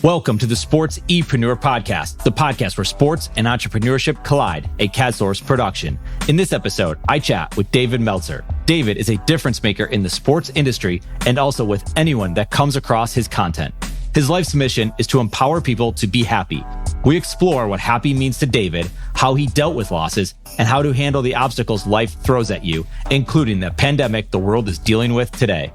Welcome to the SportsEpreneur Podcast, the podcast where sports and entrepreneurship collide, a CADSource production. In this episode, I chat with David Meltzer. David is a difference maker in the sports industry and also with anyone that comes across his content. His life's mission is to empower people to be happy. We explore what happy means to David, how he dealt with losses, and how to handle the obstacles life throws at you, including the pandemic the world is dealing with today.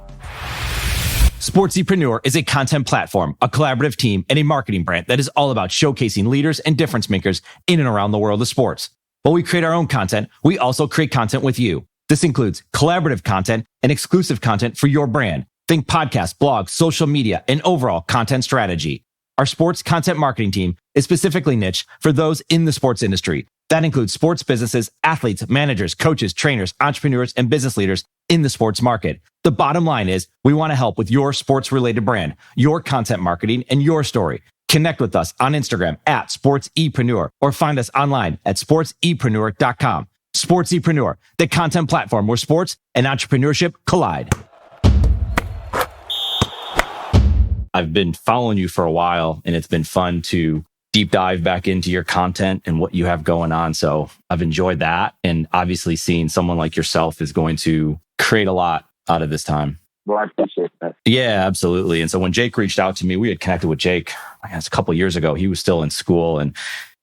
SportsEpreneur is a content platform, a collaborative team, and a marketing brand that is all about showcasing leaders and difference makers in and around the world of sports. While we create our own content, we also create content with you. This includes collaborative content and exclusive content for your brand. Think podcasts, blogs, social media, and overall content strategy. Our sports content marketing team is specifically niche for those in the sports industry. That includes sports businesses, athletes, managers, coaches, trainers, entrepreneurs, and business leaders in the sports market. The bottom line is we want to help with your sports-related brand, your content marketing, and your story. Connect with us on Instagram at SportsEpreneur or find us online at SportsEpreneur.com. SportsEpreneur, the content platform where sports and entrepreneurship collide. I've been following you for a while, and it's been fun to deep dive back into your content and what you have going on. So I've enjoyed that. And obviously seeing someone like yourself is going to create a lot out of this time. Well, I appreciate that. Yeah, absolutely. And so when Jake reached out to me, we had connected with Jake, I guess, a couple of years ago. He was still in school and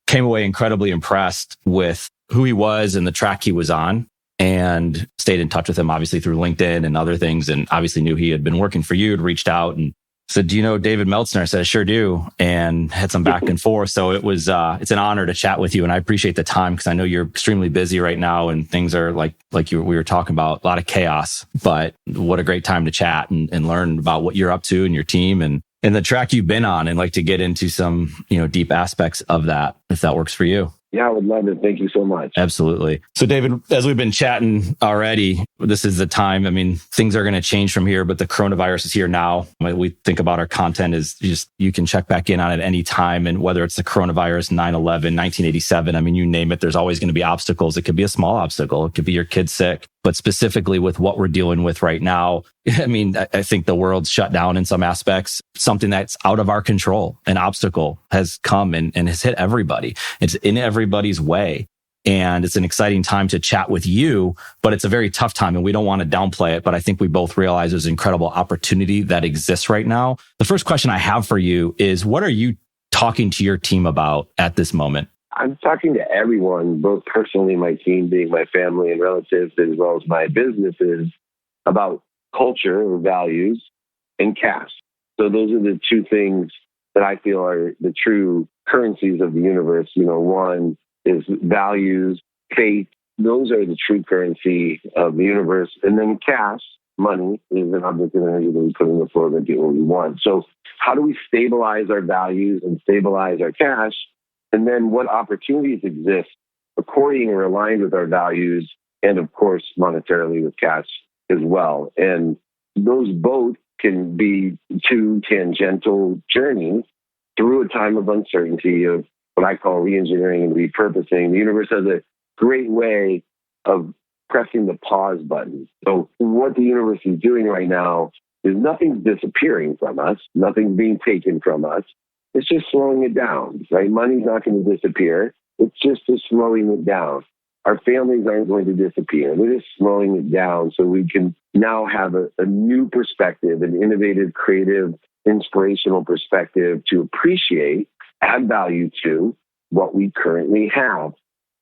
came away incredibly impressed with who he was and the track he was on, and stayed in touch with him, obviously through LinkedIn and other things. And obviously knew he had been working for you, had reached out and said, "Do you know David Meltzer?" I said, "I sure do," and had some back and forth. So it was, it's an honor to chat with you. And I appreciate the time because I know you're extremely busy right now and things are like we were talking about, a lot of chaos, but what a great time to chat and learn about what you're up to and your team and the track you've been on, and like to get into some, deep aspects of that, if that works for you. Yeah, I would love it. Thank you so much. Absolutely. So David, as we've been chatting already, this is the time. I mean, things are going to change from here, but the coronavirus is here now. We think about our content is just, you can check back in on it any time. And whether it's the coronavirus, 9/11, 1987, I mean, you name it, there's always going to be obstacles. It could be a small obstacle. It could be your kid sick. But specifically with what we're dealing with right now, I mean, I think the world's shut down in some aspects, something that's out of our control. An obstacle has come and has hit everybody. It's in everybody's way. And it's an exciting time to chat with you, but it's a very tough time and we don't want to downplay it. But I think we both realize there's incredible opportunity that exists right now. The first question I have for you is, what are you talking to your team about at this moment? I'm talking to everyone, both personally, my team being my family and relatives, as well as my businesses, about culture or values and cash. So those are the two things that I feel are the true currencies of the universe. One is values, faith. Those are the true currency of the universe. And then cash, money, is an object of energy that we put in the floor to get what we want. So how do we stabilize our values and stabilize our cash? And then what opportunities exist according or aligned with our values, and of course, monetarily with cash as well. And those both can be two tangential journeys through a time of uncertainty, of what I call re-engineering and repurposing. The universe has a great way of pressing the pause button. So what the universe is doing right now is nothing's disappearing from us. Nothing's being taken from us. It's just slowing it down, right? Money's not going to disappear. It's just slowing it down. Our families aren't going to disappear. We're just slowing it down so we can now have a new perspective, an innovative, creative, inspirational perspective to appreciate, add value to what we currently have.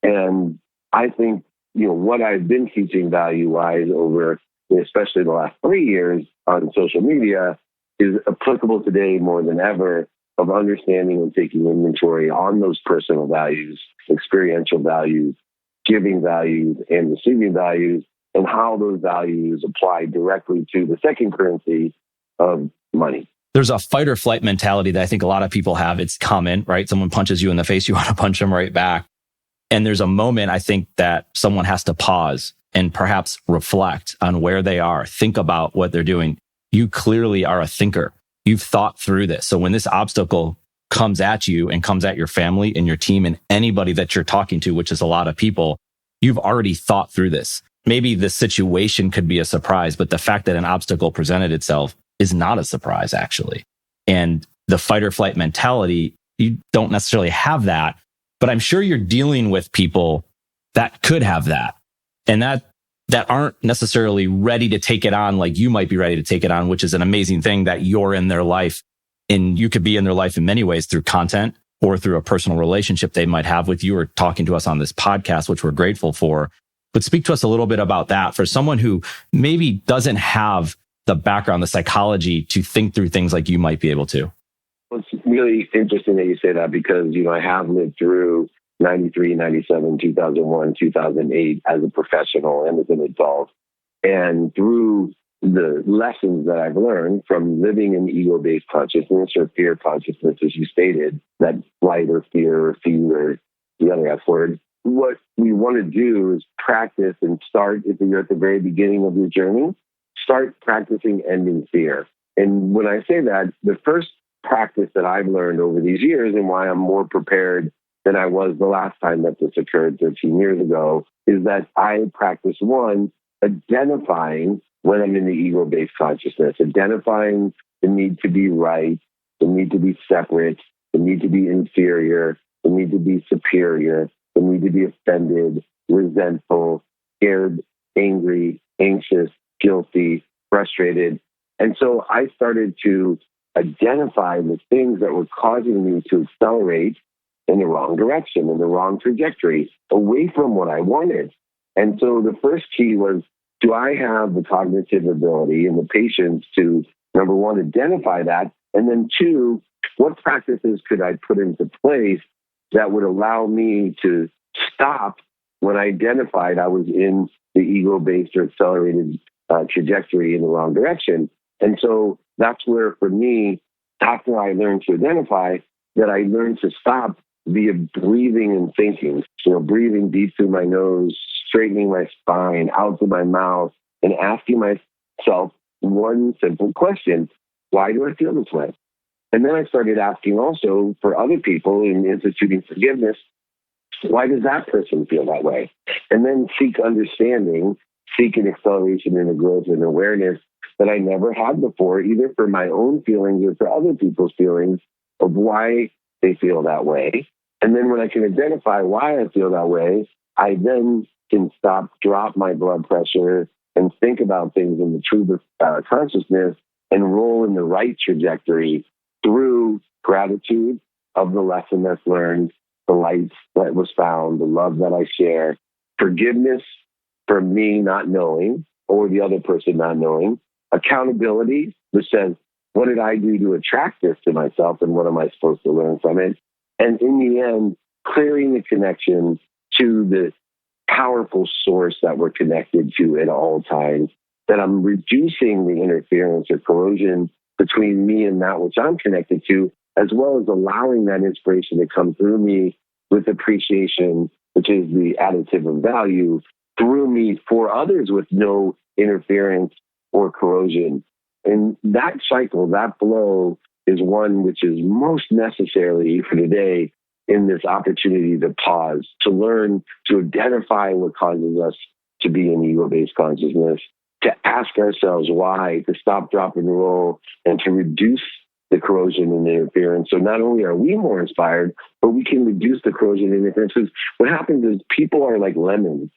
And I think, what I've been teaching value-wise over, especially the last 3 years on social media, is applicable today more than ever, of understanding and taking inventory on those personal values, experiential values, giving values, and receiving values, and how those values apply directly to the second currency of money. There's a fight or flight mentality that I think a lot of people have. It's common, right? Someone punches you in the face, you want to punch them right back. And there's a moment, I think, that someone has to pause and perhaps reflect on where they are, think about what they're doing. You clearly are a thinker. You've thought through this. So when this obstacle comes at you and comes at your family and your team and anybody that you're talking to, which is a lot of people, you've already thought through this. Maybe the situation could be a surprise, but the fact that an obstacle presented itself is not a surprise, actually. And the fight or flight mentality, you don't necessarily have that. But I'm sure you're dealing with people that could have that and that aren't necessarily ready to take it on like you might be ready to take it on, which is an amazing thing that you're in their life. And you could be in their life in many ways through content or through a personal relationship they might have with you or talking to us on this podcast, which we're grateful for. But speak to us a little bit about that for someone who maybe doesn't have the background, the psychology to think through things like you might be able to. Well, it's really interesting that you say that because, I have lived through 93, 97, 2001, 2008 as a professional and as an adult. And through the lessons that I've learned from living in ego-based consciousness or fear consciousness, as you stated, that flight or fear or fear or the other F word, what we want to do is practice and start, if you're at the very beginning of your journey, start practicing ending fear. And when I say that, the first practice that I've learned over these years and why I'm more prepared than I was the last time that this occurred 13 years ago is that I practice one, identifying when I'm in the ego-based consciousness, identifying the need to be right, the need to be separate, the need to be inferior, the need to be superior, the need to be offended, resentful, scared, angry, anxious, guilty, frustrated. And so I started to identify the things that were causing me to accelerate in the wrong direction, in the wrong trajectory, away from what I wanted. And so the first key was, do I have the cognitive ability and the patience to, number one, identify that? And then two, what practices could I put into place that would allow me to stop when I identified I was in the ego-based or accelerated trajectory in the wrong direction? And so that's where, for me, after I learned to identify, that I learned to stop via breathing and thinking. Breathing deep through my nose, straightening my spine, out through my mouth, and asking myself one simple question: why do I feel this way? And then I started asking also for other people in instituting forgiveness, why does that person feel that way? And then seek understanding, seek an acceleration and a growth and awareness that I never had before, either for my own feelings or for other people's feelings of why they feel that way. And then when I can identify why I feel that way, I then can drop my blood pressure and think about things in the true consciousness and roll in the right trajectory through gratitude of the lesson that's learned, the light that was found, the love that I share, forgiveness for me not knowing or the other person not knowing, accountability, which says, what did I do to attract this to myself and what am I supposed to learn from it? And in the end, clearing the connection to the powerful source that we're connected to at all times, that I'm reducing the interference or corrosion between me and that which I'm connected to, as well as allowing that inspiration to come through me with appreciation, which is the additive of value, through me for others with no interference or corrosion. And that cycle, that flow, is one which is most necessary for today in this opportunity to pause, to learn, to identify what causes us to be in ego-based consciousness, to ask ourselves why, to stop, drop, and roll, and to reduce the corrosion and interference. So not only are we more inspired, but we can reduce the corrosion and interference. Because what happens is people are like lemons.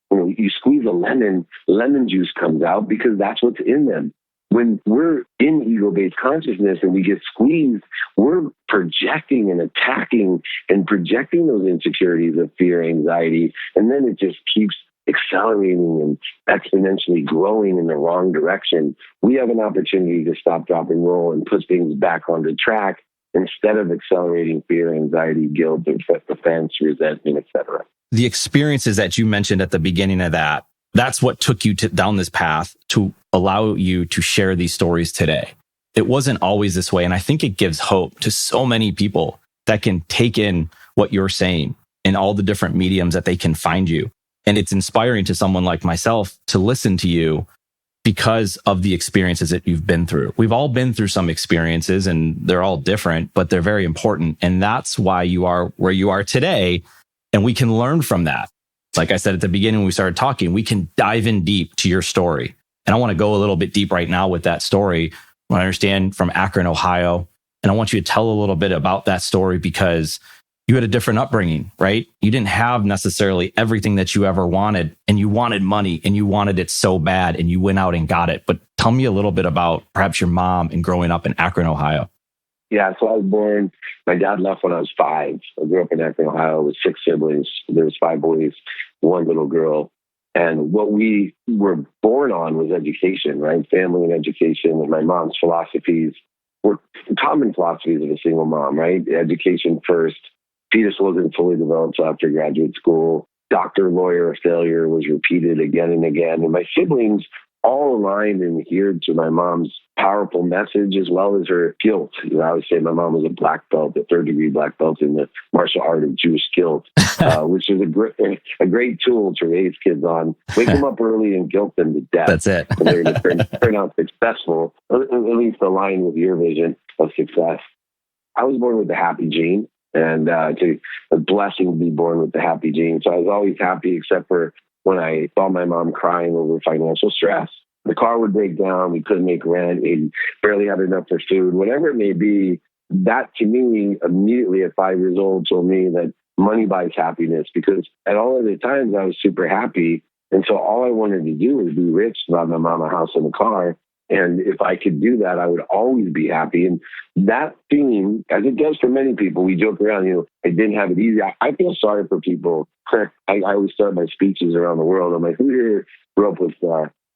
You squeeze a lemon, lemon juice comes out because that's what's in them. When we're in ego-based consciousness and we get squeezed, we're projecting and attacking and projecting those insecurities of fear, anxiety, and then it just keeps accelerating and exponentially growing in the wrong direction. We have an opportunity to stop, drop, and roll and put things back on the track instead of accelerating fear, anxiety, guilt, offense, resentment, etc. The experiences that you mentioned at the beginning of that, that's what took you down this path to allow you to share these stories today. It wasn't always this way. And I think it gives hope to so many people that can take in what you're saying in all the different mediums that they can find you. And it's inspiring to someone like myself to listen to you because of the experiences that you've been through. We've all been through some experiences and they're all different, but they're very important. And that's why you are where you are today. And we can learn from that. Like I said at the beginning, when we started talking, we can dive in deep to your story. And I want to go a little bit deep right now with that story. I understand from Akron, Ohio, And I want you to tell a little bit about that story because you had a different upbringing, right? You didn't have necessarily everything that you ever wanted, and you wanted money and you wanted it so bad and you went out and got it. But tell me a little bit about perhaps your mom and growing up in Akron, Ohio. Yeah, so I was born, my dad left when I was 5. I grew up in Akron, Ohio with 6 siblings. There was 5 boys, 1 little girl. And what we were born on was education, right? Family and education. And my mom's philosophies were common philosophies of a single mom, right? Education first. Fetus wasn't fully developed after graduate school. Doctor, lawyer, failure was repeated again and again. And my siblings all aligned and adhered to my mom's powerful message as well as her guilt. I always say my mom was a black belt, a 3rd-degree black belt in the martial art of Jewish guilt, which is a great tool to raise kids on. Wake them up early and guilt them to death. That's it. And they're going to turn out successful, at least align with your vision of success. I was born with the happy gene. And it's a blessing to be born with the happy gene. So I was always happy, except for when I saw my mom crying over financial stress. The car would break down. We couldn't make rent. We barely had enough for food. Whatever it may be, that to me, immediately at 5 years old, told me that money buys happiness. Because at all other times, I was super happy. And so all I wanted to do was be rich, buy my mom a house and a car. And if I could do that, I would always be happy. And that theme, as it does for many people, we joke around, I didn't have it easy. I feel sorry for people. I always start my speeches around the world. I'm like, who here grew up with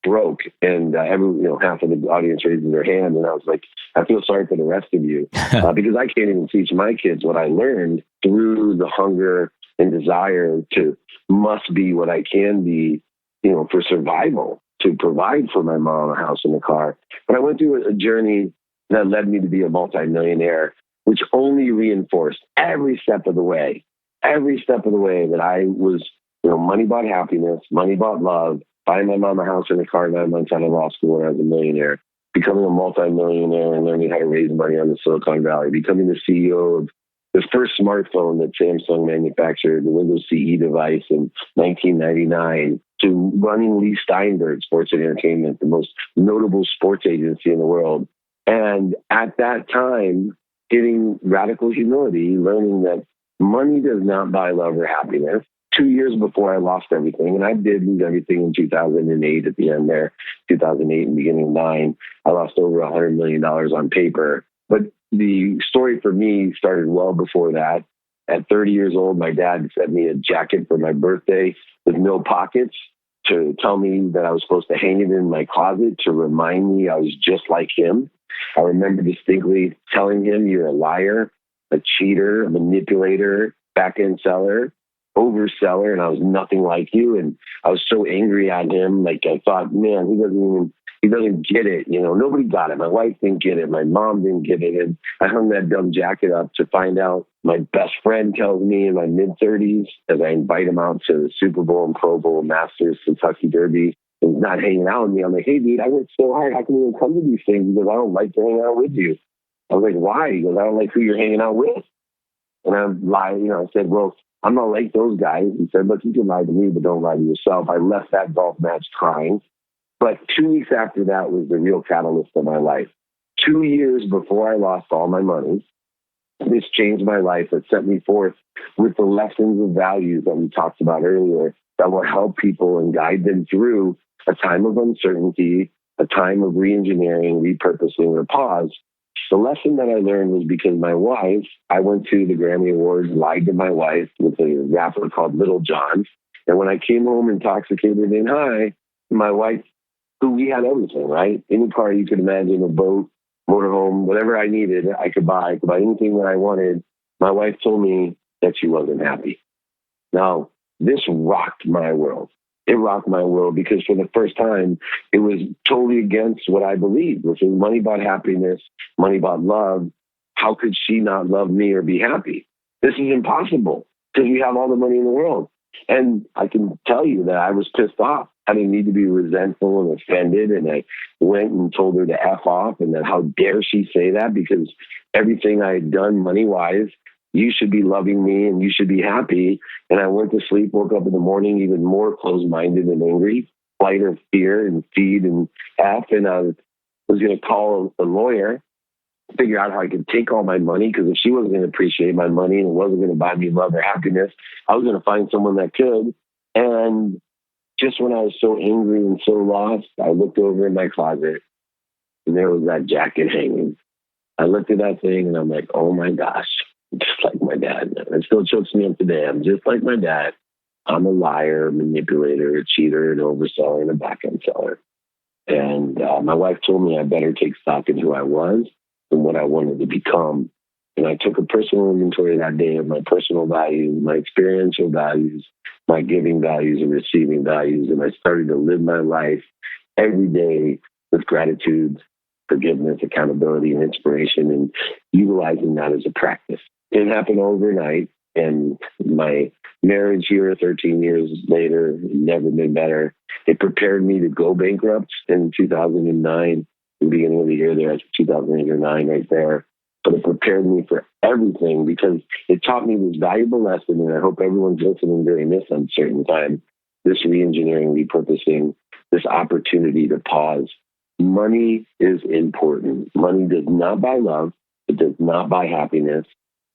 broke? And half of the audience raises their hand. And I was like, I feel sorry for the rest of you because I can't even teach my kids what I learned through the hunger and desire to must be what I can be, for survival, to provide for my mom a house and a car. But I went through a journey that led me to be a multimillionaire, which only reinforced every step of the way that I was, money bought happiness, money bought love, buying my mom a house and a car 9 months out of law school when I was a millionaire, becoming a multimillionaire and learning how to raise money on the Silicon Valley, becoming the CEO of the first smartphone that Samsung manufactured, the Windows CE device in 1999, to running Lee Steinberg Sports and Entertainment, the most notable sports agency in the world. And at that time, getting radical humility, learning that money does not buy love or happiness. 2 years before I lost everything, and I did lose everything in 2008 at the end there, 2008 and beginning of 9, I lost over $100 million on paper. But the story for me started well before that. At 30 years old, my dad sent me a jacket for my birthday with no pockets to tell me that I was supposed to hang it in my closet to remind me I was just like him. I remember distinctly telling him, "You're a liar, a cheater, a manipulator, back-end seller, overseller, and I was nothing like you." And I was so angry at him. Like I thought, man, he doesn't get it. Nobody got it. My wife didn't get it. My mom didn't get it. And I hung that dumb jacket up to find out my best friend tells me in my mid-30s, as I invite him out to the Super Bowl and Pro Bowl, Masters, Kentucky Derby, and he's not hanging out with me. I'm like, "Hey, dude, I worked so hard. How can you even come to these things? Because I don't like to hang out with you." I was like, "Why?" He goes, "I don't like who you're hanging out with." And I lied. I said, "Well, I'm not like those guys." He said, "Look, you can lie to me, but don't lie to yourself." I left that golf match crying. But 2 weeks after that was the real catalyst of my life. 2 years before I lost all my money, this changed my life. It set me forth with the lessons and values that we talked about earlier that will help people and guide them through a time of uncertainty, a time of re-engineering, repurposing, or pause. The lesson that I learned was because my wife, I went to the Grammy Awards, lied to my wife with a rapper called Little John. And when I came home intoxicated and high, my wife, who we had everything, right? Any car you could imagine, a boat, motorhome, whatever I needed, I could buy anything that I wanted. My wife told me that she wasn't happy. Now, this rocked my world. It rocked my world because for the first time, it was totally against what I believed, which is money bought happiness, money bought love. How could she not love me or be happy? This is impossible because we have all the money in the world. And I can tell you that I was pissed off. I didn't need to be resentful and offended. And I went and told her to F off and that how dare she say that, because everything I had done money-wise, you should be loving me and you should be happy. And I went to sleep, woke up in the morning even more closed-minded and angry, flight or fear and feed and F. And I was going to call a lawyer figure out how I could take all my money, because if she wasn't going to appreciate my money and it wasn't going to buy me love or happiness, I was going to find someone that could. And just when I was so angry and so lost, I looked over in my closet and there was that jacket hanging. I looked at that thing and I'm like, oh my gosh, just like my dad. It still chokes me up today. I'm just like my dad. I'm a liar, manipulator, a cheater, an overseller, and a back-end seller. And my wife told me I better take stock in who I was and what I wanted to become. And I took a personal inventory that day of my personal values, my experiential values, my giving values and receiving values. And I started to live my life every day with gratitude, forgiveness, accountability, and inspiration, and utilizing that as a practice. It happened overnight. And my marriage here 13 years later, never been better. It prepared me to go bankrupt in 2009, the beginning of the year there, 2008 or 9 right there. But it prepared me for everything because it taught me this valuable lesson. And I hope everyone's listening during this uncertain time, this re-engineering, repurposing, this opportunity to pause. Money is important. Money does not buy love. It does not buy happiness,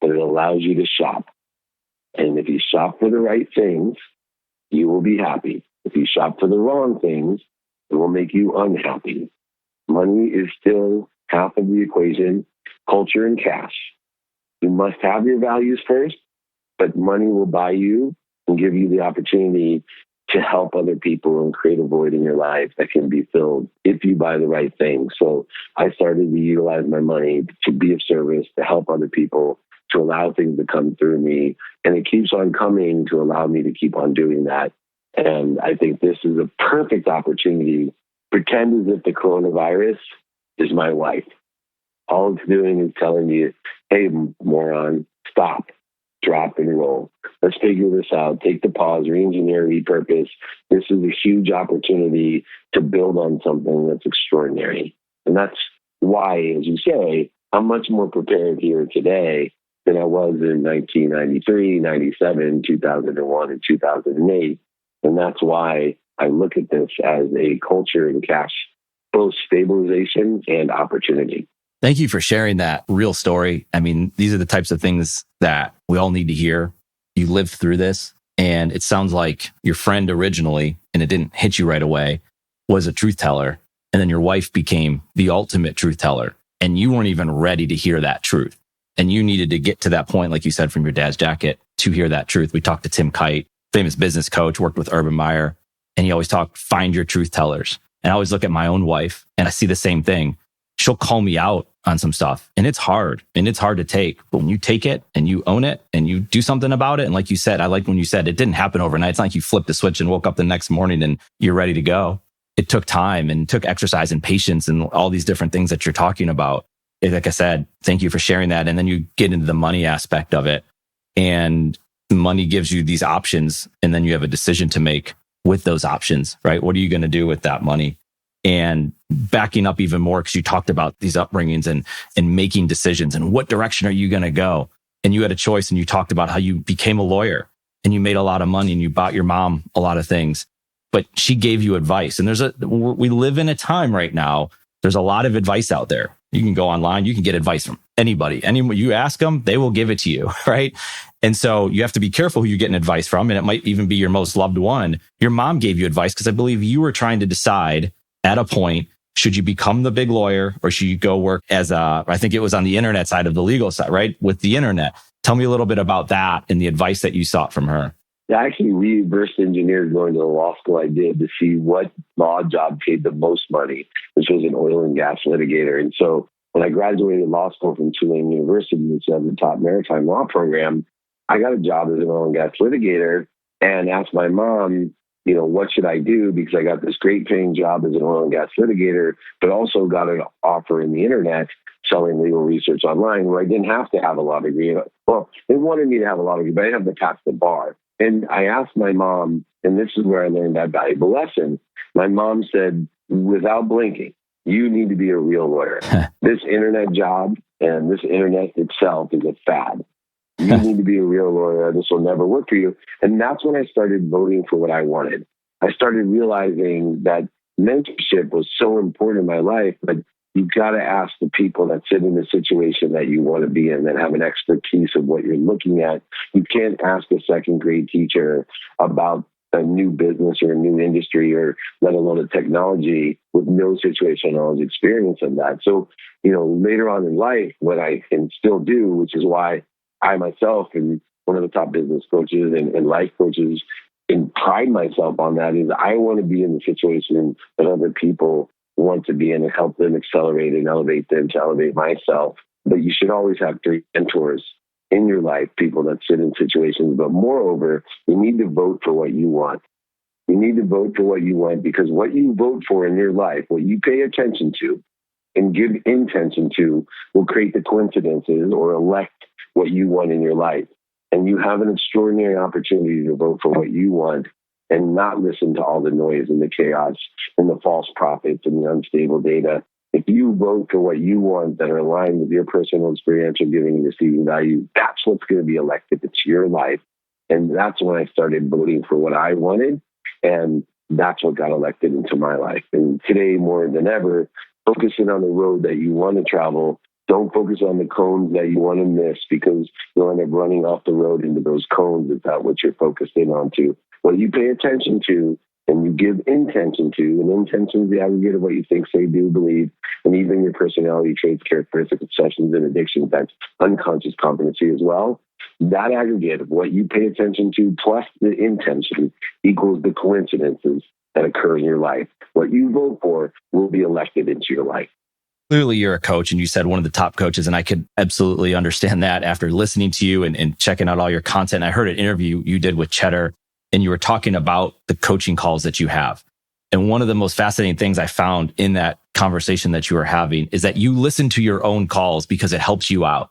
but it allows you to shop. And if you shop for the right things, you will be happy. If you shop for the wrong things, it will make you unhappy. Money is still half of the equation, culture and cash. You must have your values first, but money will buy you and give you the opportunity to help other people and create a void in your life that can be filled if you buy the right things. So I started to utilize my money to be of service, to help other people, to allow things to come through me. And it keeps on coming to allow me to keep on doing that. And I think this is a perfect opportunity. Pretend as if the coronavirus is my wife. All it's doing is telling you, hey, moron, stop, drop, and roll. Let's figure this out. Take the pause, re-engineer, repurpose. This is a huge opportunity to build on something that's extraordinary. And that's why, as you say, I'm much more prepared here today than I was in 1993, 97, 2001, and 2008. And that's why I look at this as a culture and cash, both stabilization and opportunity. Thank you for sharing that real story. I mean, these are the types of things that we all need to hear. You lived through this, and it sounds like your friend originally, and it didn't hit you right away, was a truth teller. And then your wife became the ultimate truth teller. And you weren't even ready to hear that truth. And you needed to get to that point, like you said, from your dad's jacket to hear that truth. We talked to Tim Kite, famous business coach, worked with Urban Meyer, and he always talked, find your truth tellers. And I always look at my own wife and I see the same thing. She'll call me out on some stuff and it's hard to take. But when you take it and you own it and you do something about it, and like you said, I like when you said it didn't happen overnight. It's not like you flipped the switch and woke up the next morning and you're ready to go. It took time and took exercise and patience and all these different things that you're talking about. Like I said, thank you for sharing that. And then you get into the money aspect of it, and money gives you these options. And then you have a decision to make with those options, right? What are you going to do with that money? And backing up even more, because you talked about these upbringings and making decisions and what direction are you going to go? And you had a choice, and you talked about how you became a lawyer and you made a lot of money and you bought your mom a lot of things, but she gave you advice. And we live in a time right now. There's a lot of advice out there. You can go online. You can get advice from anybody. Anyone you ask them, they will give it to you, right? And so you have to be careful who you're getting advice from. And it might even be your most loved one. Your mom gave you advice because I believe you were trying to decide at a point, should you become the big lawyer or should you go work as I think it was on the internet side of the legal side, right? With the internet. Tell me a little bit about that and the advice that you sought from her. I actually reverse engineered going to the law school I did to see what law job paid the most money, which was an oil and gas litigator. And so when I graduated law school from Tulane University, which has the top maritime law program, I got a job as an oil and gas litigator and asked my mom, what should I do? Because I got this great paying job as an oil and gas litigator, but also got an offer in the internet selling legal research online where I didn't have to have a law degree. Well, they wanted me to have a law degree, but I didn't have to pass the bar. And I asked my mom, and this is where I learned that valuable lesson. My mom said, without blinking, you need to be a real lawyer. This internet job and this internet itself is a fad. You need to be a real lawyer. This will never work for you. And that's when I started voting for what I wanted. I started realizing that mentorship was so important in my life, but you've got to ask the people that sit in the situation that you want to be in, that have an expertise of what you're looking at. You can't ask a second grade teacher about a new business or a new industry, or let alone a technology, with no situational knowledge experience of that. So, later on in life, what I can still do, which is why I myself am one of the top business coaches and life coaches, and pride myself on that, is I want to be in the situation that other people want to be in and help them accelerate and elevate them to elevate myself. But you should always have 3 mentors in your life, people that sit in situations. But moreover, you need to vote for what you want. You need to vote for what you want, because what you vote for in your life, what you pay attention to and give intention to, will create the coincidences or elect what you want in your life. And you have an extraordinary opportunity to vote for what you want and not listen to all the noise and the chaos and the false prophets and the unstable data. If you vote for what you want that are aligned with your personal experiential giving and receiving value, that's what's going to be elected to your life. And that's when I started voting for what I wanted. And that's what got elected into my life. And today, more than ever, focusing on the road that you want to travel. Don't focus on the cones that you want to miss, because you'll end up running off the road into those cones if that's what you're focused in on to. What you pay attention to and you give intention to, and intention is the aggregate of what you think, say, do, believe, and even your personality traits, characteristics, obsessions, and addictions. That's unconscious competency as well. That aggregate of what you pay attention to plus the intention equals the coincidences that occur in your life. What you vote for will be elected into your life. Clearly, you're a coach, and you said one of the top coaches, and I could absolutely understand that after listening to you and checking out all your content. I heard an interview you did with Cheddar, and you were talking about the coaching calls that you have. And one of the most fascinating things I found in that conversation that you were having is that you listen to your own calls because it helps you out.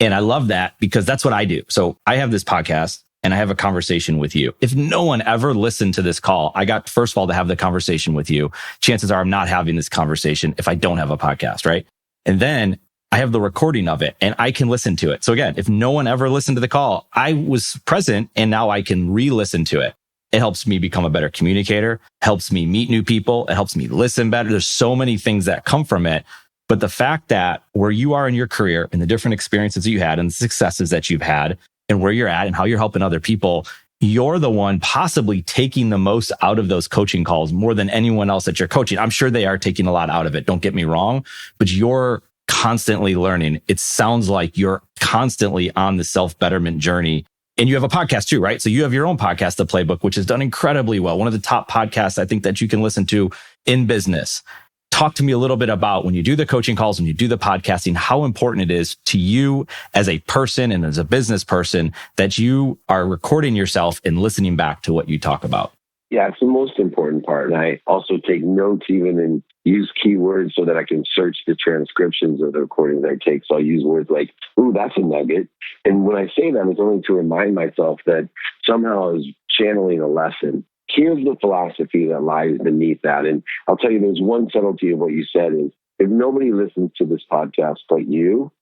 And I love that, because that's what I do. So I have this podcast and I have a conversation with you. If no one ever listened to this call, I got, first of all, to have the conversation with you. Chances are I'm not having this conversation if I don't have a podcast, right? And then I have the recording of it and I can listen to it. So again, if no one ever listened to the call, I was present and now I can re-listen to it. It helps me become a better communicator, helps me meet new people, it helps me listen better. There's so many things that come from it. But the fact that where you are in your career and the different experiences that you had and the successes that you've had and where you're at and how you're helping other people, you're the one possibly taking the most out of those coaching calls more than anyone else that you're coaching. I'm sure they are taking a lot out of it. Don't get me wrong, but you're constantly learning. It sounds like you're constantly on the self-betterment journey. And you have a podcast too, right? So you have your own podcast, The Playbook, which has done incredibly well. One of the top podcasts I think that you can listen to in business. Talk to me a little bit about when you do the coaching calls, when you do the podcasting, how important it is to you as a person and as a business person that you are recording yourself and listening back to what you talk about. Yeah, it's the most important part. And I also take notes even and use keywords so that I can search the transcriptions of the recordings I take. So I use words like, ooh, that's a nugget. And when I say that, it's only to remind myself that somehow I was channeling a lesson. Here's the philosophy that lies beneath that. And I'll tell you, there's one subtlety of what you said is, if nobody listens to this podcast but you,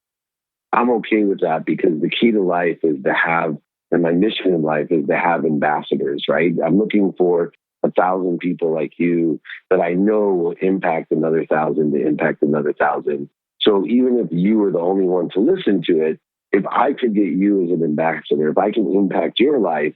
I'm okay with that, because the key to life is to have, and my mission in life is to have ambassadors, right? I'm looking for 1,000 people like you that I know will impact another 1,000 to impact another 1,000. So even if you are the only one to listen to it, if I could get you as an ambassador, if I can impact your life,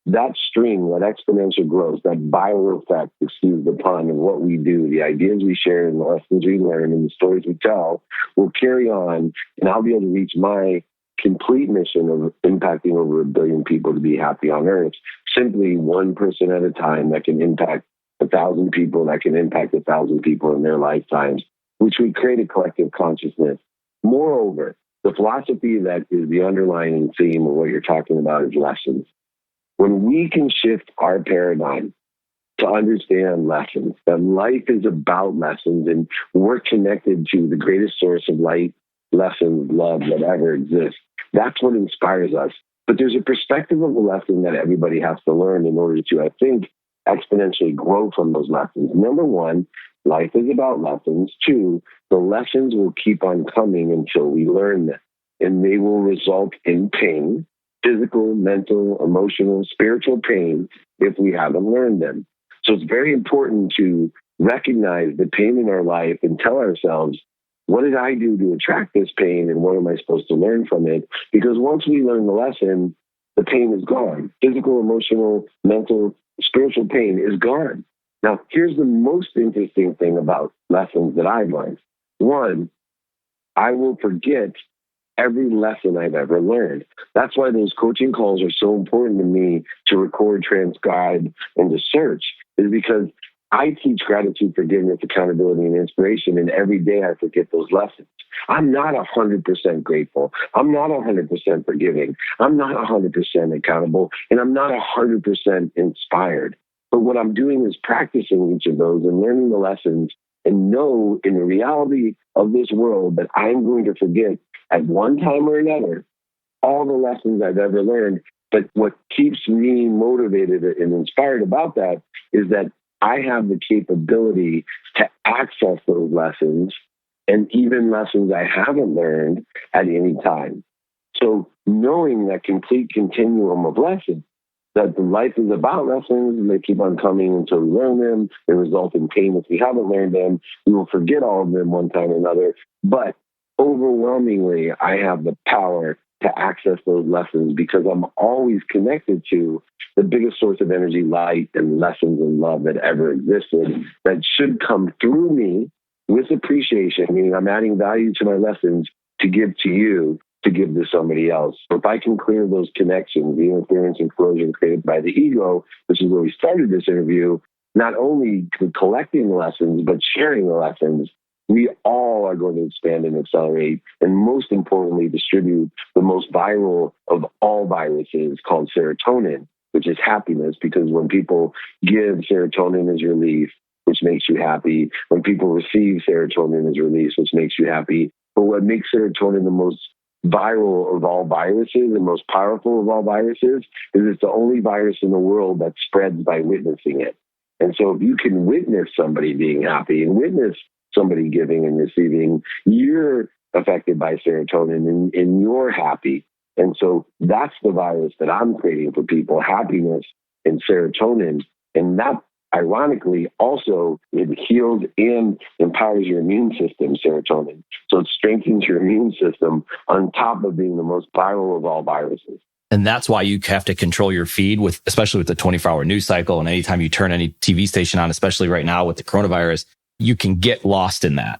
that stream, that exponential growth, that viral effect, excuse the pun, of what we do, the ideas we share and the lessons we learn and the stories we tell will carry on, and I'll be able to reach my complete mission of impacting over 1 billion people to be happy on earth, simply one person at a time that can impact 1,000 people, that can impact 1,000 people in their lifetimes, which would create a collective consciousness. Moreover, the philosophy that is the underlying theme of what you're talking about is lessons. When we can shift our paradigm to understand lessons, that life is about lessons, and we're connected to the greatest source of light, lessons, love, whatever exists, that's what inspires us. But there's a perspective of the lesson that everybody has to learn in order to, I think, exponentially grow from those lessons. Number one, life is about lessons. Two, the lessons will keep on coming until we learn them, and they will result in pain. Physical, mental, emotional, spiritual pain if we haven't learned them. So it's very important to recognize the pain in our life and tell ourselves, what did I do to attract this pain and what am I supposed to learn from it? Because once we learn the lesson, the pain is gone. Physical, emotional, mental, spiritual pain is gone. Now, here's the most interesting thing about lessons that I've learned. One, I will forget every lesson I've ever learned. That's why those coaching calls are so important to me to record, transcribe, and to search, is because I teach gratitude, forgiveness, accountability, and inspiration, and every day I forget those lessons. I'm not 100% grateful. I'm not 100% forgiving. I'm not 100% accountable, and I'm not 100% inspired. But what I'm doing is practicing each of those and learning the lessons and know in the reality of this world that I'm going to forget at one time or another all the lessons I've ever learned. But what keeps me motivated and inspired about that is that I have the capability to access those lessons and even lessons I haven't learned at any time. So knowing that complete continuum of lessons, that the life is about lessons, and they keep on coming until we learn them. They result in pain if we haven't learned them. We will forget all of them one time or another. But overwhelmingly, I have the power to access those lessons because I'm always connected to the biggest source of energy, light, and lessons and love that ever existed that should come through me with appreciation, meaning I'm adding value to my lessons to give to you, to give to somebody else. So if I can clear those connections, the interference and corrosion created by the ego, which is where we started this interview, not only collecting the lessons, but sharing the lessons, we all are going to expand and accelerate, and most importantly, distribute the most viral of all viruses called serotonin, which is happiness, because when people give, serotonin is released, which makes you happy. When people receive, serotonin is released, which makes you happy. But what makes serotonin the most viral of all viruses, the most powerful of all viruses, is it's the only virus in the world that spreads by witnessing it. And so if you can witness somebody being happy and witness somebody giving and receiving, you're affected by serotonin and you're happy. And so that's the virus that I'm creating for people, happiness and serotonin. And that, ironically, also it heals and empowers your immune system, serotonin. So it strengthens your immune system on top of being the most viral of all viruses. And that's why you have to control your feed with, especially with the 24-hour news cycle. And anytime you turn any TV station on, especially right now with the coronavirus, you can get lost in that.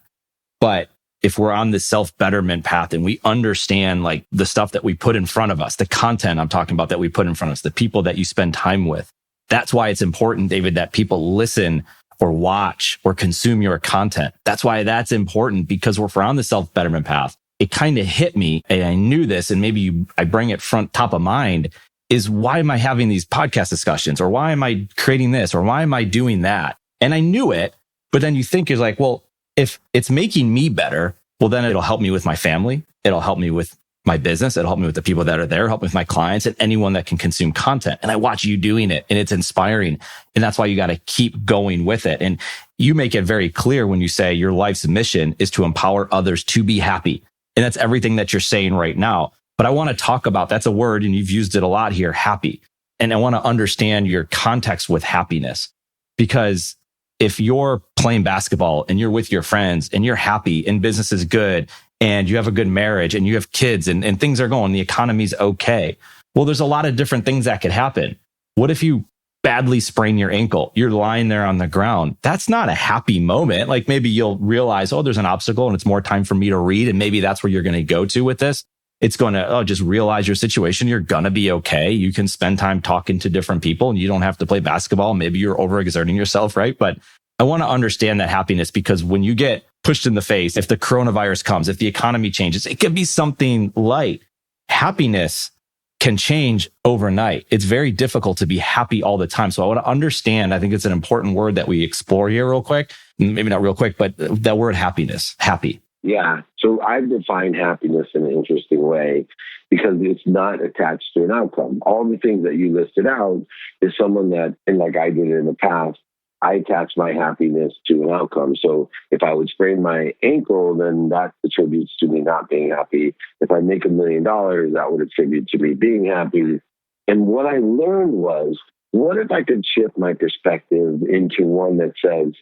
But if we're on this self-betterment path and we understand like the stuff that we put in front of us, the content I'm talking about that we put in front of us, the people that you spend time with, that's why it's important, David, that people listen or watch or consume your content. That's why that's important, because if we're on the self-betterment path, it kind of hit me, and I knew this, and maybe I bring it top of mind, is why am I having these podcast discussions? Or why am I creating this? Or why am I doing that? And I knew it, but then you think is like, well, if it's making me better, well, then it'll help me with my family. It'll help me with my business. It'll help me with the people that are there, help me with my clients and anyone that can consume content. And I watch you doing it and it's inspiring. And that's why you got to keep going with it. And you make it very clear when you say your life's mission is to empower others to be happy. And that's everything that you're saying right now. But I want to talk about, that's a word, and you've used it a lot here, happy. And I want to understand your context with happiness, because if you're playing basketball and you're with your friends and you're happy and business is good and you have a good marriage and you have kids and things are going, the economy's okay. Well, there's a lot of different things that could happen. What if you badly sprain your ankle? You're lying there on the ground. That's not a happy moment. Like maybe you'll realize, oh, there's an obstacle and it's more time for me to read. And maybe that's where you're going to go to with this. It's going to just realize your situation. You're going to be okay. You can spend time talking to different people and you don't have to play basketball. Maybe you're overexerting yourself, right? But I want to understand that happiness, because when you get pushed in the face, if the coronavirus comes, if the economy changes, it could be something light. Happiness can change overnight. It's very difficult to be happy all the time. So I want to understand, I think it's an important word that we explore here real quick. Maybe not real quick, but that word happiness, happy. Yeah. So I've defined happiness in an interesting way because it's not attached to an outcome. All the things that you listed out is someone that, and like I did in the past, I attach my happiness to an outcome. So if I would sprain my ankle, then that attributes to me not being happy. If I make $1 million, that would attribute to me being happy. And what I learned was, what if I could shift my perspective into one that says,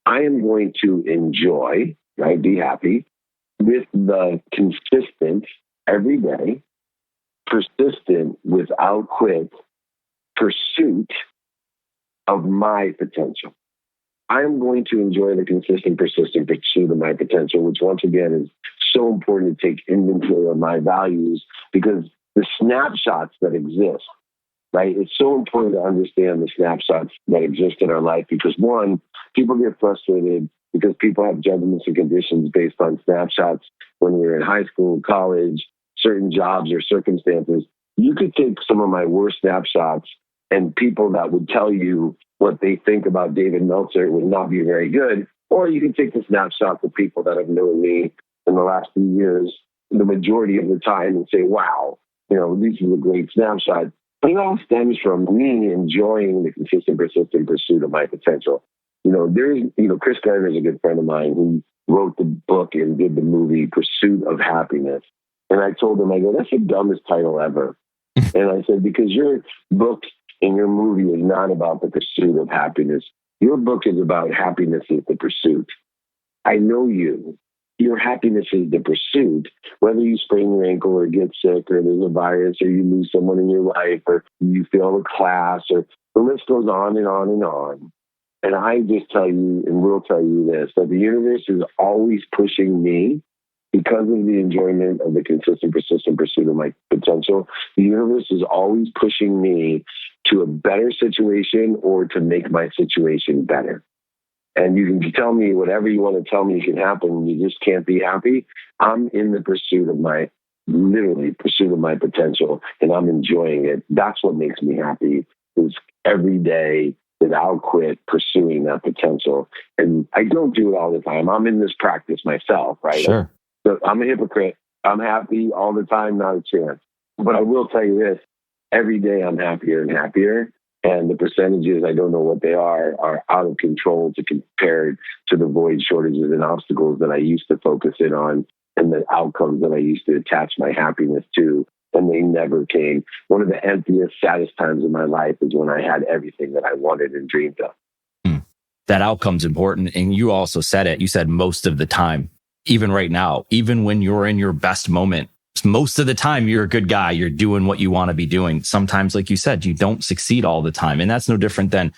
I am going to enjoy, right? Be happy with the consistent, every day, persistent, without quit pursuit of my potential. I am going to enjoy the consistent, persistent pursuit of my potential, which once again is so important to take inventory of my values, because the snapshots that exist, right? It's so important to understand the snapshots that exist in our life, because one, people get frustrated because people have judgments and conditions based on snapshots when we were in high school, college, certain jobs or circumstances. You could take some of my worst snapshots, and people that would tell you what they think about David Meltzer would not be very good. Or you can take the snapshots of people that have known me in the last few years, the majority of the time, and say, wow, these are a great snapshot. But it all stems from me enjoying the consistent, persistent pursuit of my potential. Chris Gardner is a good friend of mine who wrote the book and did the movie Pursuit of Happiness. And I told him, I go, that's the dumbest title ever. And I said, because your book and your movie is not about the pursuit of happiness. Your book is about happiness is the pursuit. I know you. Your happiness is the pursuit. Whether you sprain your ankle or get sick or there's a virus or you lose someone in your life or you fail a class, or the list goes on and on and on. And I just tell you and will tell you this, that the universe is always pushing me, because of the enjoyment of the consistent, persistent pursuit of my potential. The universe is always pushing me to a better situation or to make my situation better. And you can tell me whatever you want to tell me can happen. You just can't be happy. I'm in the pursuit of my potential, and I'm enjoying it. That's what makes me happy, is every day without quit pursuing that potential. And I don't do it all the time. I'm in this practice myself, right? Sure. So I'm a hypocrite. I'm happy all the time, not a chance. But I will tell you this, every day I'm happier and happier. And the percentages, I don't know what they are out of control to compare to the void, shortages, and obstacles that I used to focus in on, and the outcomes that I used to attach my happiness to, and they never came. One of the emptiest, saddest times in my life is when I had everything that I wanted and dreamed of. That outcome's important. And you also said it. You said most of the time, even right now, even when you're in your best moment, most of the time you're a good guy. You're doing what you want to be doing. Sometimes, like you said, you don't succeed all the time. And that's no different than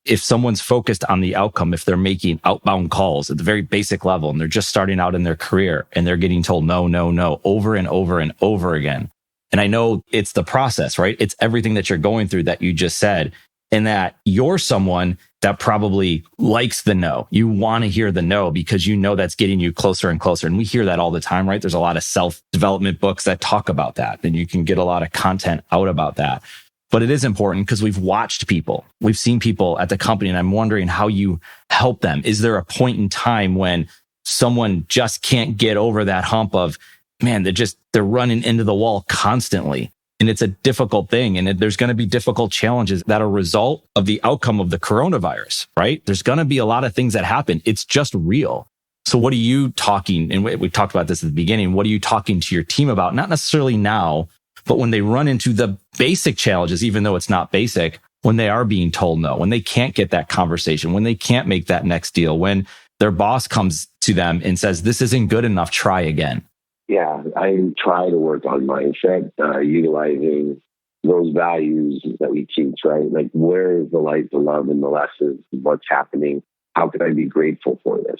if someone's focused on the outcome, if they're making outbound calls at the very basic level and they're just starting out in their career and they're getting told no, no, no, over and over and over again. And I know it's the process, right? It's everything that you're going through that you just said, and that you're someone that probably likes the no. You want to hear the no because you know that's getting you closer and closer. And we hear that all the time, right? There's a lot of self-development books that talk about that. And you can get a lot of content out about that. But it is important because we've watched people. We've seen people at the company, and I'm wondering how you help them. Is there a point in time when someone just can't get over that hump of, man, they're running into the wall constantly? And it's a difficult thing. And there's going to be difficult challenges that are a result of the outcome of the coronavirus, right? There's going to be a lot of things that happen. It's just real. So what are you talking, and we talked about this at the beginning, what are you talking to your team about? Not necessarily now, but when they run into the basic challenges, even though it's not basic, when they are being told no, when they can't get that conversation, when they can't make that next deal, when their boss comes to them and says, this isn't good enough, try again. Yeah, I try to work on mindset, utilizing those values that we teach, right? Like, where is the light, the love, and the lessons? What's happening? How can I be grateful for this?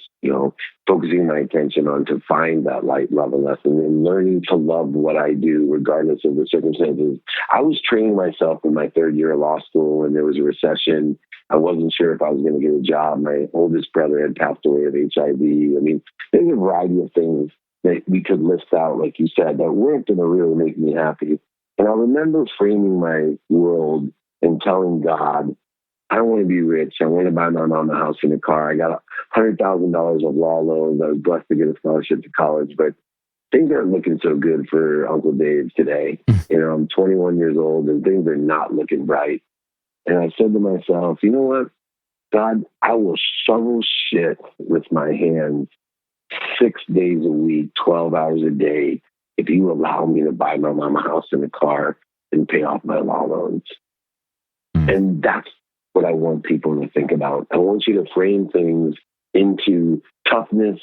Focusing my attention on to find that light, love, and lesson, and learning to love what I do, regardless of the circumstances. I was training myself in my third year of law school, and there was a recession. I wasn't sure if I was going to get a job. My oldest brother had passed away of HIV. I mean, there's a variety of things that we could list out, like you said, that weren't going to really make me happy. And I remember framing my world and telling God, I don't want to be rich. I want to buy my mom a house and a car. I got $100,000 of law loans. I was blessed to get a scholarship to college, but things aren't looking so good for Uncle Dave today. I'm 21 years old and things are not looking bright. And I said to myself, you know what, God, I will shovel shit with my hands 6 days a week, 12 hours a day, if you allow me to buy my mom a house and a car and pay off my law loans. And that's what I want people to think about. I want you to frame things into toughness,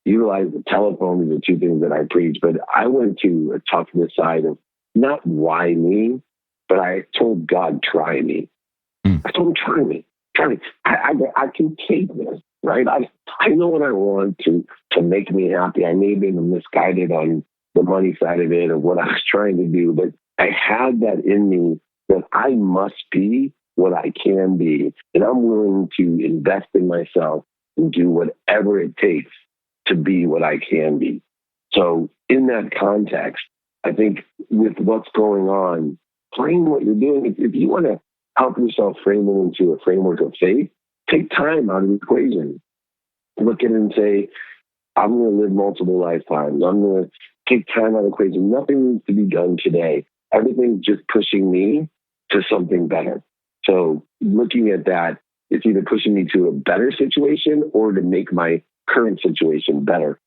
utilize the telephone. These are two things that I preach, but I went to a toughness side of not why me, but I told God, try me. I told him, try me. I can take this, right? I know what I want to make me happy. I may have been misguided on the money side of it, of what I was trying to do, but I had that in me that I must be what I can be. And I'm willing to invest in myself and do whatever it takes to be what I can be. So in that context, I think with what's going on, frame what you're doing. If you want to help yourself frame it into a framework of faith, take time out of the equation. Look at it and say, I'm going to live multiple lifetimes. I'm going to take time out of the equation. Nothing needs to be done today. Everything's just pushing me to something better. So looking at that, it's either pushing me to a better situation or to make my current situation better.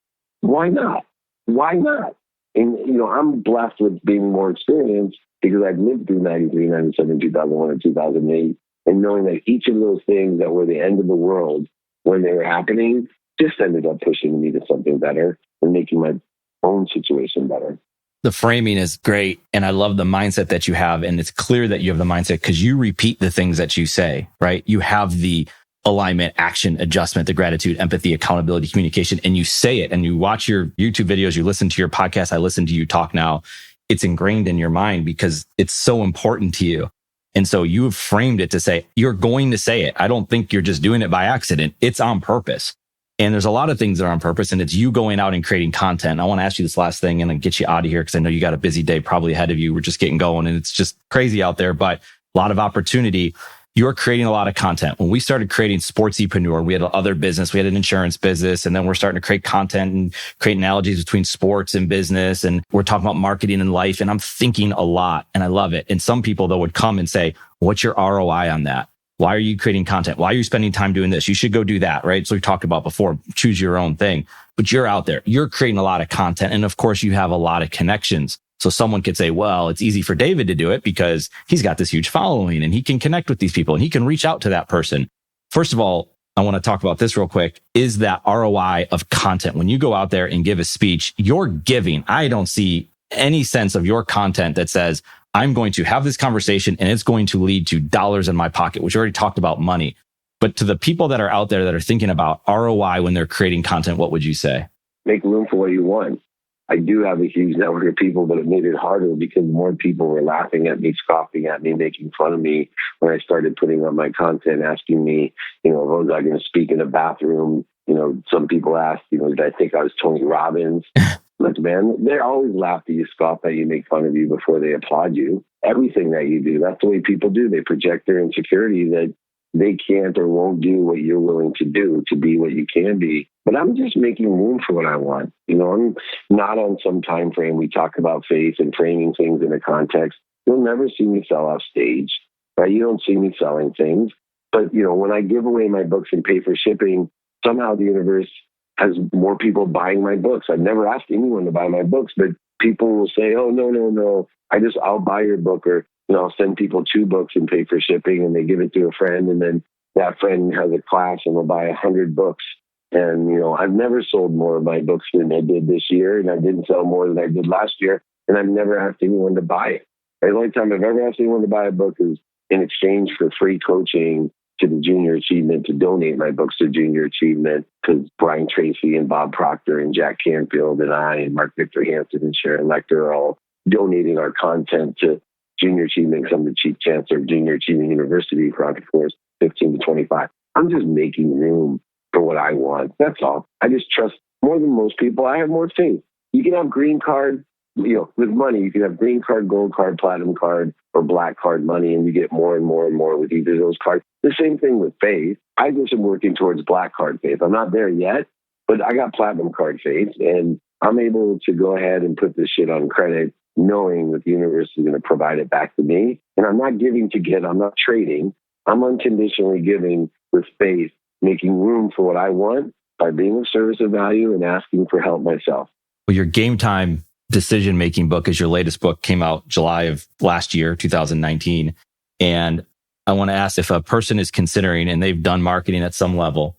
Why not? Why not? And, I'm blessed with being more experienced because I've lived through 93, 97, 2001, and 2008. And knowing that each of those things that were the end of the world when they were happening just ended up pushing me to something better and making my own situation better. The framing is great. And I love the mindset that you have. And it's clear that you have the mindset because you repeat the things that you say, right? You have the alignment, action, adjustment, the gratitude, empathy, accountability, communication, and you say it and you watch your YouTube videos, you listen to your podcast. I listen to you talk now. It's ingrained in your mind because it's so important to you. And so you have framed it to say, you're going to say it. I don't think you're just doing it by accident. It's on purpose. And there's a lot of things that are on purpose and it's you going out and creating content. I want to ask you this last thing and then get you out of here because I know you got a busy day probably ahead of you. We're just getting going and it's just crazy out there, but a lot of opportunity. You're creating a lot of content. When we started creating SportsEpreneur, we had other business, we had an insurance business, and then we're starting to create content and create analogies between sports and business. And we're talking about marketing and life. And I'm thinking a lot and I love it. And some people though would come and say, what's your ROI on that? Why are you creating content? Why are you spending time doing this? You should go do that, right? So we talked about before, choose your own thing, but you're out there, you're creating a lot of content. And of course you have a lot of connections. So someone could say, well, it's easy for David to do it because he's got this huge following and he can connect with these people and he can reach out to that person. First of all, I want to talk about this real quick, is that ROI of content. When you go out there and give a speech, you're giving. I don't see any sense of your content that says, I'm going to have this conversation and it's going to lead to dollars in my pocket, which we already talked about money. But to the people that are out there that are thinking about ROI when they're creating content, what would you say? Make room for what you want. I do have a huge network of people, but it made it harder because more people were laughing at me, scoffing at me, making fun of me when I started putting up my content, asking me, was I going to speak in a bathroom? Some people asked, did I think I was Tony Robbins? Look, man, they always laugh at you, scoff at you, make fun of you before they applaud you. Everything that you do, that's the way people do. They project their insecurity that they can't or won't do what you're willing to do to be what you can be. But I'm just making room for what I want. I'm not on some time frame. We talk about faith and framing things in a context. You'll never see me sell off stage, right? You don't see me selling things. But, when I give away my books and pay for shipping, somehow the universe has more people buying my books. I've never asked anyone to buy my books, but people will say, oh, no. I'll buy your book, or I'll send people 2 books and pay for shipping, and they give it to a friend, and then that friend has a class and will buy 100 books. And, I've never sold more of my books than I did this year, and I didn't sell more than I did last year, and I've never asked anyone to buy it. The only time I've ever asked anyone to buy a book is in exchange for free coaching to the Junior Achievement, to donate my books to Junior Achievement, because Brian Tracy and Bob Proctor and Jack Canfield and I and Mark Victor Hansen and Sharon Lecter are all donating our content to Junior Achievement because I'm the Chief Chancellor of Junior Achievement University for entrepreneurs 15 to 25. I'm just making room for what I want. That's all. I just trust more than most people. I have more faith. You can have green card, with money, you can have green card, gold card, platinum card, or black card money, and you get more and more and more with either of those cards. The same thing with faith. I just am working towards black card faith. I'm not there yet, but I got platinum card faith, and I'm able to go ahead and put this shit on credit, knowing that the universe is going to provide it back to me. And I'm not giving to get, I'm not trading. I'm unconditionally giving with faith, making room for what I want by being of service of value and asking for help myself. Well, your Game Time decision-making book is your latest book, came out July of last year, 2019. And I want to ask if a person is considering, and they've done marketing at some level,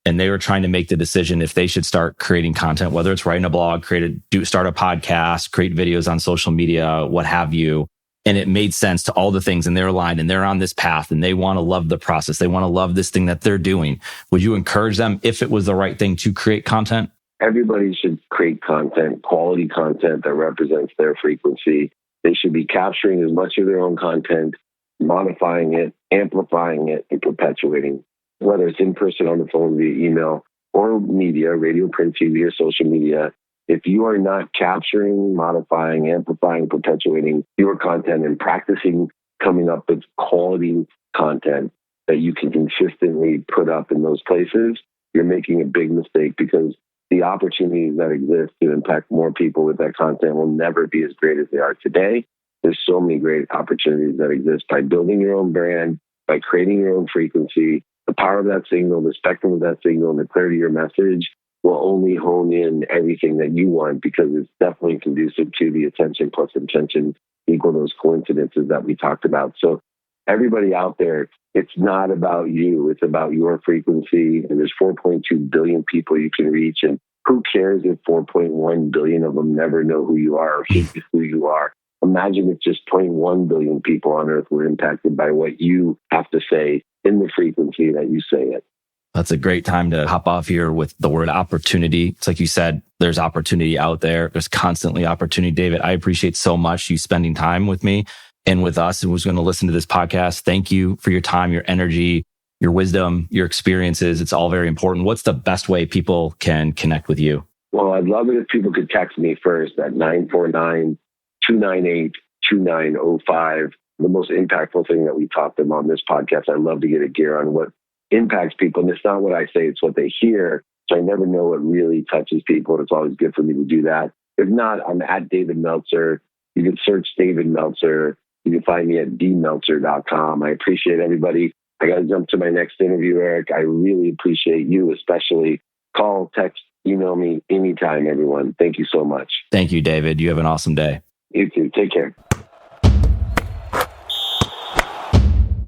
and they were trying to make the decision if they should start creating content, whether it's writing a blog, start a podcast, create videos on social media, what have you. And it made sense to all the things, and they're aligned and they're on this path and they want to love the process. They want to love this thing that they're doing. Would you encourage them, if it was the right thing, to create content? Everybody should create content, quality content that represents their frequency. They should be capturing as much of their own content, modifying it, amplifying it, and perpetuating, whether it's in person, on the phone, via email, or media, radio, print, TV, or social media. If you are not capturing, modifying, amplifying, perpetuating your content and practicing coming up with quality content that you can consistently put up in those places, you're making a big mistake, because the opportunities that exist to impact more people with that content will never be as great as they are today. There's so many great opportunities that exist by building your own brand, by creating your own frequency. The power of that signal, the spectrum of that signal, and the clarity of your message will only hone in everything that you want, because it's definitely conducive to the attention plus intention equal those coincidences that we talked about. So everybody out there, it's not about you. It's about your frequency. And there's 4.2 billion people you can reach. And who cares if 4.1 billion of them never know who you are or who you are? Imagine if just 0.1 billion people on earth were impacted by what you have to say in the frequency that you say it. That's a great time to hop off here with the word opportunity. It's like you said, there's opportunity out there. There's constantly opportunity. David, I appreciate so much you spending time with me and with us and who's going to listen to this podcast. Thank you for your time, your energy, your wisdom, your experiences. It's all very important. What's the best way people can connect with you? Well, I'd love it if people could text me first at 949-298-2905. The most impactful thing that we taught them on this podcast, I'd love to get a gear on what impacts people. And it's not what I say, it's what they hear. So I never know what really touches people. And it's always good for me to do that. If not, I'm at David Meltzer. You can search David Meltzer. You can find me at dmeltzer.com. I appreciate everybody. I got to jump to my next interview, Eric. I really appreciate you, especially. Call, text, email me anytime, everyone. Thank you so much. Thank you, David. You have an awesome day. You too. Take care.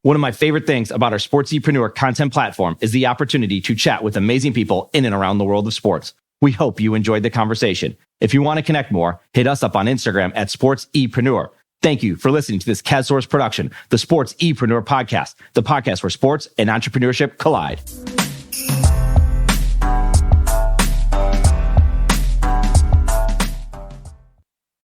One of my favorite things about our SportsEpreneur content platform is the opportunity to chat with amazing people in and around the world of sports. We hope you enjoyed the conversation. If you want to connect more, hit us up on Instagram at SportsEpreneur. Thank you for listening to this CADSource production, the SportsEpreneur Podcast, the podcast where sports and entrepreneurship collide.